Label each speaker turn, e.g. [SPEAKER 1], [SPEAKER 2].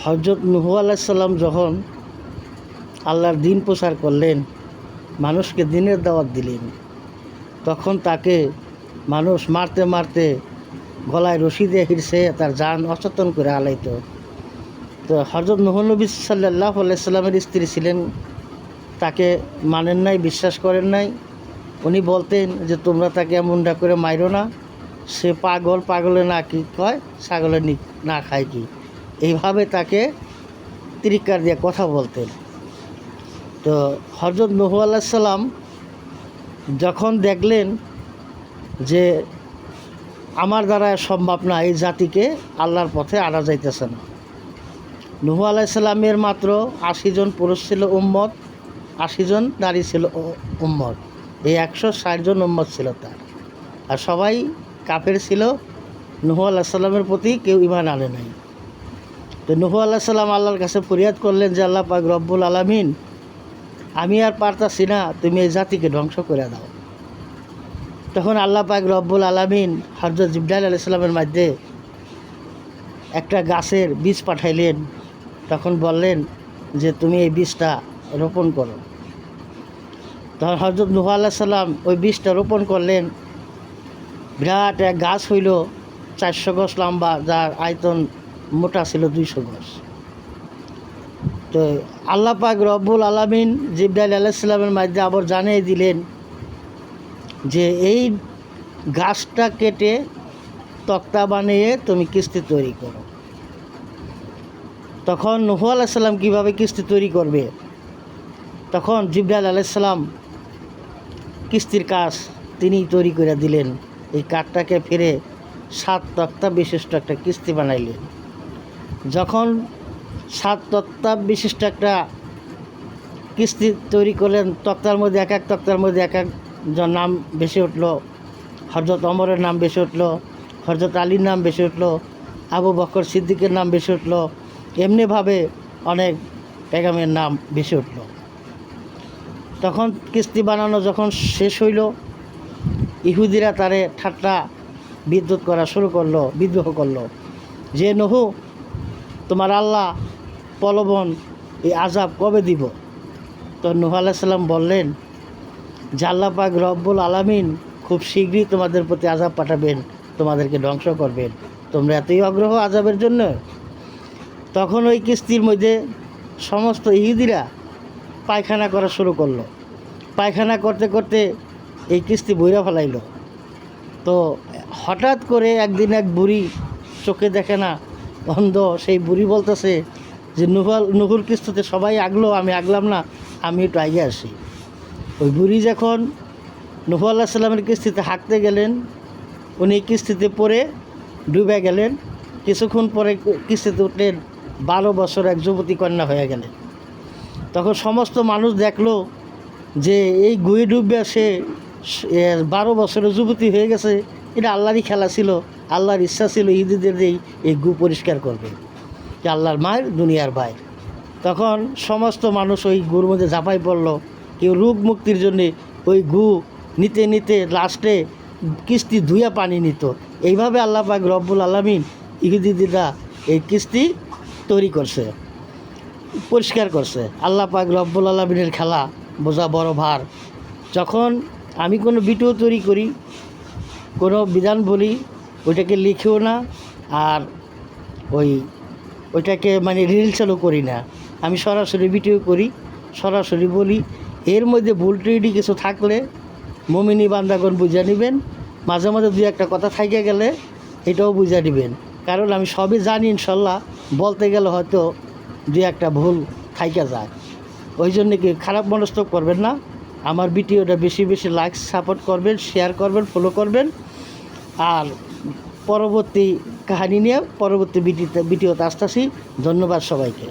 [SPEAKER 1] হযরত নূহ আলাইহিস সালাম যখন আল্লাহর দ্বীন প্রচার করলেন, মানুষকে দ্বীনের দাওয়াত দিলেন, তখন তাকে মানুষ মারতে মারতে গলায় রশি দিয়ে হিঁড়ছে, তার জান অচেতন করে আলাইত। তো হযরত নূহ নবী সাল্লাল্লাহু আলাইহি সাল্লামের স্ত্রী ছিলেন, তাকে মানেন নাই, বিশ্বাস করেন নাই। উনি বলতেন যে তোমরা তাকে এমনটা করে মাইরো না, সে পাগল, পাগলে না কি কয়, ছাগলে না খায় কি, এইভাবে তাকে তিরিকার দিয়ে কথা বলতেন। তো হযরত নূহ আলাইহিস সালাম যখন দেখলেন যে আমার দ্বারা সম্ভব না, এই জাতিকে আল্লাহর পথে আনা যাইতেছে না। নূহ আলাইহিস সালামের মাত্র ৮০ জন পুরুষ ছিল উম্মত, ৮০ জন নারী ছিল উম্মত। এই ১৬০ জন উম্মত ছিল তার, আর সবাই কাফের ছিল। নূহ আলাইহিস সালামের প্রতি কেউ ঈমান আনে নাই। তো নূহ আলাইহিস সালাম আল্লাহর কাছে ফরিয়াদ করলেন যে আল্লাহ পাক রব্বুল আলামিন, আমি আর পারতাছি না, তুমি এই জাতিকে ধ্বংস করে দাও। তখন আল্লাহ পাক রব্বুল আলামিন হযরত জিবরাইল আলাইহিস সালামের মধ্যে একটা গাছের বীজ পাঠাইলেন। তখন বললেন যে তুমি এই বীজটা রোপণ করো। তখন হযরত নূহ আলাইহিস সালাম ওই বীজটা রোপণ করলেন। বিরাট এক গাছ হইল, ৪০০ গজ লম্বা, যার আয়তন মোটা ছিল ২০০ গজ। তো আল্লাহ পাক রব্বুল আলামিন জিবরাইল আলাইহিস সালামের মধ্যে আবার জানিয়ে দিলেন যে এই গাছটা কেটে তক্তা বানিয়ে তুমি কিস্তি তৈরি করো। তখন নূহ আলাইহিস সালাম কীভাবে কিস্তি তৈরি করবে, তখন জিবরাইল আলাইহিস সালাম কিস্তির কাজ তিনি তৈরি করে দিলেন। এই কাঠটাকে ফিরে ৭ তক্তা বিশিষ্ট একটা কিস্তি বানাইলেন। যখন ৭ তক্তা বিশিষ্ট একটা কিস্তি তৈরি করলেন, তক্তার মধ্যে এক এক তক্তার মধ্যে এক একজন নাম বেশি উঠল। হযরত ওমরের নাম বেশি উঠল, হযরত আলীর নাম বেশি উঠল, আবু বকর সিদ্দিকের নাম বেশি উঠল, এমনিভাবে অনেক পেগামের নাম বেশি উঠল। তখন কিস্তি বানানো যখন শেষ হইল, ইহুদিরা তারে ঠাট্টা বিদ্রুপ করা শুরু করলো, বিদ্রোহ করলো যে নূহ, তোমার আল্লাহ প্রলোভন, এই আযাব কবে দিব? তো নূহ আলাইহিস সালাম বললেন যে আল্লাহ পাক রব্বুল আলামিন খুব শীঘ্রই তোমাদের প্রতি আযাব পাঠাবেন, তোমাদেরকে ধ্বংস করবেন। তোমরা এতই আগ্রহ আযাবের জন্য? তখন ওই কিস্তির মধ্যে সমস্ত ইহুদিরা পায়খানা করা শুরু করলো। পায়খানা করতে করতে এই কিস্তি বইরা ফেলাইল। তো হঠাৎ করে একদিন এক বুড়ি, চোখে দেখে না, অন্ধ, সেই বুড়ি বলতেছে যে নূহুর কিস্তিতে সবাই আগলো, আমি আগলাম না, আমি একটু আগে আসি। ওই বুড়ি যখন নূহ আলাইহিস সালামের কিস্তিতে হাঁকতে গেলেন, উনি কিস্তিতে পড়ে ডুবে গেলেন। কিছুক্ষণ পরে কিস্তিতে উঠলেন, ১২ বছর এক যুবতী কন্যা হয়ে গেলেন। তখন সমস্ত মানুষ দেখলো যে এই গুয়ে ডুববে সে ১২ বছরের যুবতী হয়ে গেছে। এটা আল্লাহরই খেলা ছিল, আল্লাহর ইচ্ছা ছিল ইহুদিদের এই গু পরিষ্কার করবে, যে আল্লাহর মায়ের দুনিয়ার ভাই। তখন সমস্ত মানুষ ওই গুর মধ্যে ঝাঁপাই পড়ল। কেউ রোগ মুক্তির জন্যে ওই গু নিতে নিতে লাস্টে কিস্তি ধুইয়া পানি নিত। এইভাবে আল্লাহ পাক রব্বুল আলামিন ইহুদিরা এই কিস্তি তৈরি করছে, পরিষ্কার করছে। আল্লাহ পাক রব্বুল আলামিনের খেলা বোঝা বড় ভার। যখন আমি কোনো ভিডিও তৈরি করি, কোনো বিধান বলি, ওইটাকে লিখিও না, আর ওইটাকে মানে রিলসও করি না। আমি সরাসরি ভিডিও করি, সরাসরি বলি। এর মধ্যে ভুল ত্রুটি কিছু থাকলে মুমিনী বান্দাগণ বুঝে নেবেন। মাঝে মাঝে দুই একটা কথা থাইকে গেলে এটাও বুঝে নেবেন, কারণ আমি সবই জানি। ইনশাল্লাহ বলতে গেলে হয়তো দুই একটা ভুল থাইকে যায়। ওই জন্যে কি খারাপ মনস্থ করবেন না। আমার ভিডিওটা বেশি বেশি লাইক, সাপোর্ট করবেন, শেয়ার করবেন, ফলো করবেন। আর পরবর্তী কাহিনী নিয়ে পরবর্তী ভিডিওতে আসতেছি। ধন্যবাদ সবাইকে।